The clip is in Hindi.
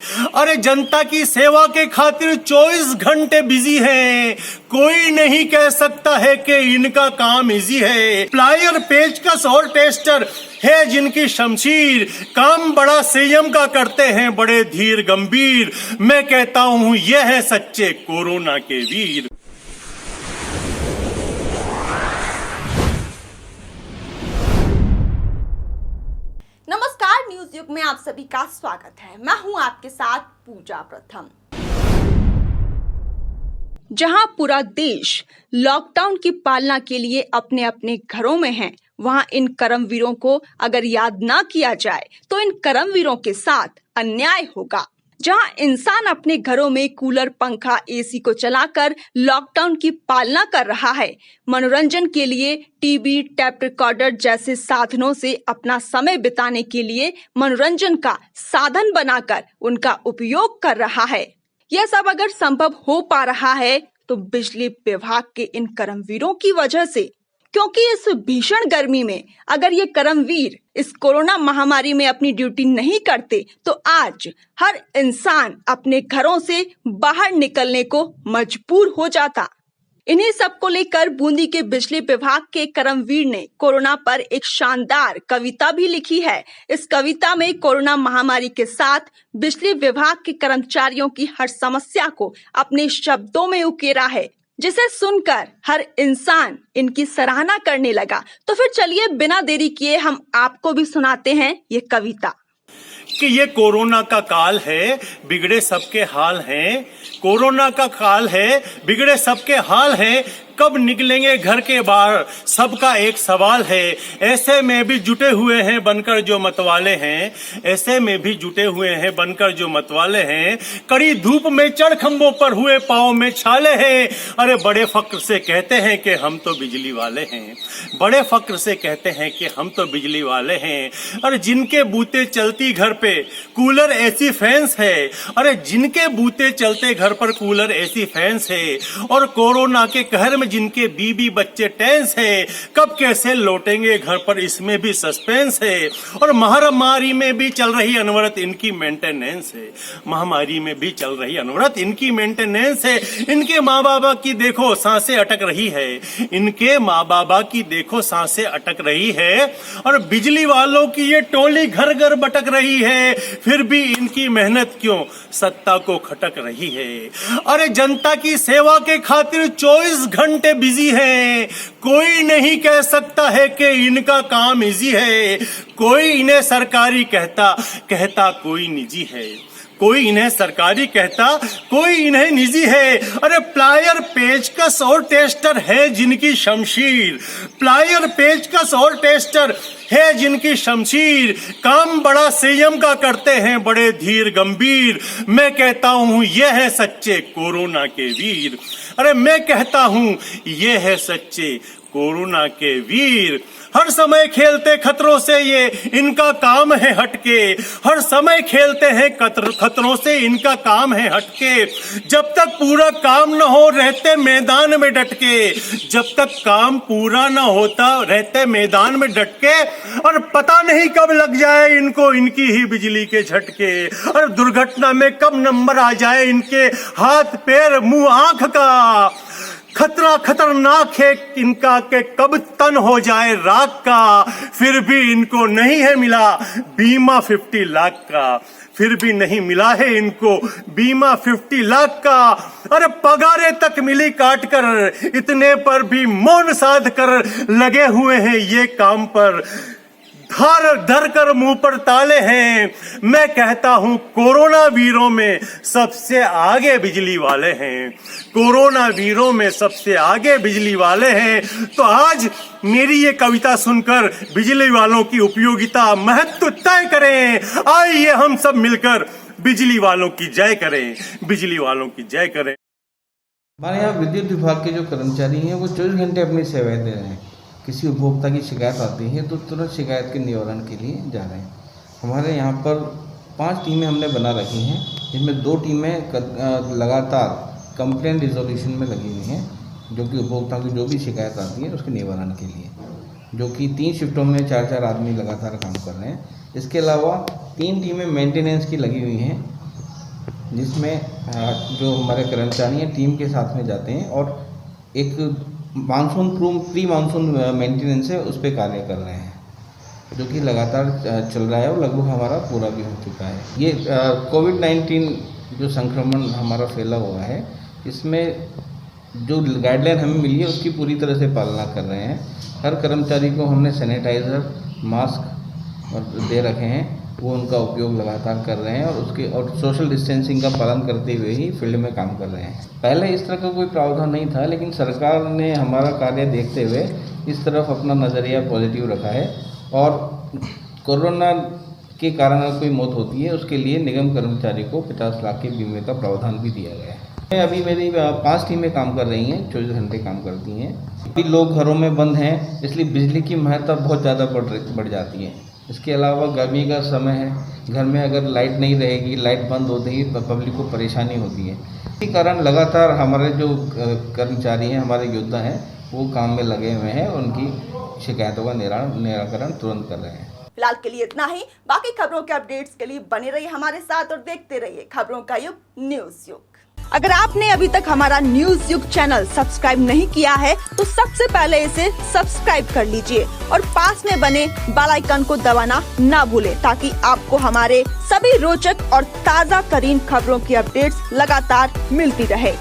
अरे जनता की सेवा के खातिर 24 घंटे बिजी हैं। कोई नहीं कह सकता है कि इनका काम इजी है। प्लायर, पेचकस और टेस्टर है जिनकी शमशीर, काम बड़ा संयम का करते हैं, बड़े धीर गंभीर। मैं कहता हूं यह है सच्चे कोरोना के वीर। नमस्कार, न्यूज युग में आप सभी का स्वागत है। मैं हूं आपके साथ पूजा प्रथम। जहां पूरा देश लॉकडाउन की पालना के लिए अपने अपने घरों में है, वहां इन कर्मवीरों को अगर याद ना किया जाए तो इन कर्मवीरों के साथ अन्याय होगा। जहां इंसान अपने घरों में कूलर, पंखा, एसी को चलाकर लॉकडाउन की पालना कर रहा है, मनोरंजन के लिए टीवी, टेप रिकॉर्डर जैसे साधनों से अपना समय बिताने के लिए मनोरंजन का साधन बनाकर उनका उपयोग कर रहा है। यह सब अगर संभव हो पा रहा है तो बिजली विभाग के इन कर्मवीरों की वजह से, क्योंकि इस भीषण गर्मी में अगर ये कर्मवीर इस कोरोना महामारी में अपनी ड्यूटी नहीं करते तो आज हर इंसान अपने घरों से बाहर निकलने को मजबूर हो जाता। इन्हीं सबको लेकर बूंदी के बिजली विभाग के कर्मवीर ने कोरोना पर एक शानदार कविता भी लिखी है। इस कविता में कोरोना महामारी के साथ बिजली विभाग के कर्मचारियों की हर समस्या को अपने शब्दों में उकेरा है, जिसे सुनकर हर इंसान इनकी सराहना करने लगा। तो फिर चलिए बिना देरी किए हम आपको भी सुनाते हैं ये कविता। कि ये कोरोना का काल है, बिगड़े सबके हाल हैं। कोरोना का काल है, बिगड़े सबके हाल हैं। कब निकलेंगे घर के बाहर, सबका एक सवाल है। ऐसे में भी जुटे हुए हैं बनकर जो मतवाले हैं, ऐसे में भी जुटे हुए हैं बनकर जो मतवाले हैं। कड़ी धूप में चढ़ खंभों पर हुए पाँव में छाले हैं। अरे बड़े फक्र से कहते हैं कि हम तो बिजली वाले हैं, बड़े फक्र से कहते हैं कि हम तो बिजली वाले हैं। अरे जिनके बूते चलती घर पे कूलर एसी फैंस है, अरे जिनके बूते चलते घर पर कूलर एसी फैंस है। और कोरोना के कहर में जिनके बीबी बच्चे टेंस है, कब कैसे लौटेंगे घर पर इसमें भी सस्पेंस है। और महामारी में भी चल रही अनवरत इनकी मेंटेनेंस है, महामारी में भी चल रही अनवरत इनकी मेंटेनेंस है। इनके माँ बाबा की देखो सांसें अटक रही है, इनके माँ बाबा की देखो सांसें अटक रही है। और बिजली वालों की ये टोली घर घर भटक रही है, फिर भी इनकी मेहनत क्यों सत्ता को खटक रही है। अरे जनता की सेवा के खातिर 24 घंटे बिजी हैं। कोई नहीं कह सकता है कि इनका काम इजी है। कोई इन्हें सरकारी कहता कोई निजी है। कोई इन्हें सरकारी कहता, कोई इन्हें निजी है। अरे प्लायर, पेचकस और टेस्टर है जिनकी शमशीर, प्लायर, पेचकस और टेस्टर है जिनकी शमशीर। काम बड़ा संयम का करते हैं, बड़े धीर गंभीर। मैं कहता हूं यह है सच्चे कोरोना के वीर। अरे मैं कहता हूं यह है सच्चे कोरोना के वीर। हर समय खेलते खतरों से, ये इनका काम है हटके। हर समय खेलते हैं खतरों से, इनका काम है हटके। जब तक पूरा काम न हो रहते मैदान में डटके, जब तक काम पूरा न होता रहते मैदान में डटके। और पता नहीं कब लग जाए इनको इनकी ही बिजली के झटके। और दुर्घटना में कब नंबर आ जाए इनके हाथ पैर मुंह आंख का। खतरा खतरनाक है इनका के कब तन हो जाए राख का। फिर भी इनको नहीं है मिला बीमा 50 लाख का, फिर भी नहीं मिला है इनको बीमा 50 लाख का। अरे पगारे तक मिली काट कर, इतने पर भी मौन साध कर लगे हुए हैं ये काम पर। धर कर मुंह पर ताले हैं। मैं कहता हूं कोरोना वीरों में सबसे आगे बिजली वाले हैं, कोरोना वीरों में सबसे आगे बिजली वाले हैं। तो आज मेरी ये कविता सुनकर बिजली वालों की उपयोगिता महत्व तय करें। आइए हम सब मिलकर बिजली वालों की जय करें, बिजली वालों की जय करें। हमारे यहाँ विद्युत विभाग के जो कर्मचारी हैं वो 24 घंटे अपनी सेवाएं दे रहे हैं। किसी उपभोक्ता की शिकायत आती है तो तुरंत शिकायत के निवारण के लिए जा रहे हैं। हमारे यहाँ पर 5 टीमें हमने बना रखी हैं, जिनमें 2 टीमें लगातार कंप्लेंट रिजोल्यूशन में लगी हुई हैं, जो कि उपभोक्ता की जो भी शिकायत आती है उसके निवारण के लिए, जो कि 3 शिफ्टों में 4-4 आदमी लगातार काम कर रहे हैं। इसके अलावा 3 टीमें मेंटेनेंस की लगी हुई हैं, जिसमें जो हमारे कर्मचारी हैं टीम के साथ में जाते हैं और एक प्री मानसून मेंटेनेंस है उस पर कार्य कर रहे हैं, जो कि लगातार चल रहा है और लगभग हमारा पूरा भी हो चुका है। ये कोविड-19 जो संक्रमण हमारा फैला हुआ है, इसमें जो गाइडलाइन हमें मिली है उसकी पूरी तरह से पालना कर रहे हैं। हर कर्मचारी को हमने सैनिटाइज़र, मास्क और दे रखे हैं, वो उनका उपयोग लगातार कर रहे हैं और सोशल डिस्टेंसिंग का पालन करते हुए ही फील्ड में काम कर रहे हैं। पहले इस तरह का कोई प्रावधान नहीं था, लेकिन सरकार ने हमारा कार्य देखते हुए इस तरफ अपना नज़रिया पॉजिटिव रखा है और कोरोना के कारण अगर कोई मौत होती है उसके लिए निगम कर्मचारी को 50 लाख के बीमे का प्रावधान भी दिया गया है। अभी मेरी 5 टीमें काम कर रही हैं, 24 घंटे काम करती हैं। अभी लोग घरों में बंद हैं, इसलिए बिजली की महत्ता बहुत ज़्यादा बढ़ जाती है। इसके अलावा गर्मी का समय है, घर में अगर लाइट नहीं रहेगी, लाइट बंद होती है तो पब्लिक को परेशानी होती है। इसी कारण लगातार हमारे जो कर्मचारी हैं, हमारे योद्धा हैं, वो काम में लगे हुए हैं, उनकी शिकायतों का निराकरण तुरंत कर रहे हैं। फिलहाल के लिए इतना ही। बाकी खबरों के अपडेट्स के लिए बने रहिए हमारे साथ और देखते रहिए खबरों का युग, न्यूज युग। अगर आपने अभी तक हमारा न्यूज युग चैनल सब्सक्राइब नहीं किया है तो सबसे पहले इसे सब्सक्राइब कर लीजिए और पास में बने बेल आइकन को दबाना ना भूलें, ताकि आपको हमारे सभी रोचक और ताज़ा तरीन खबरों की अपडेट्स लगातार मिलती रहे।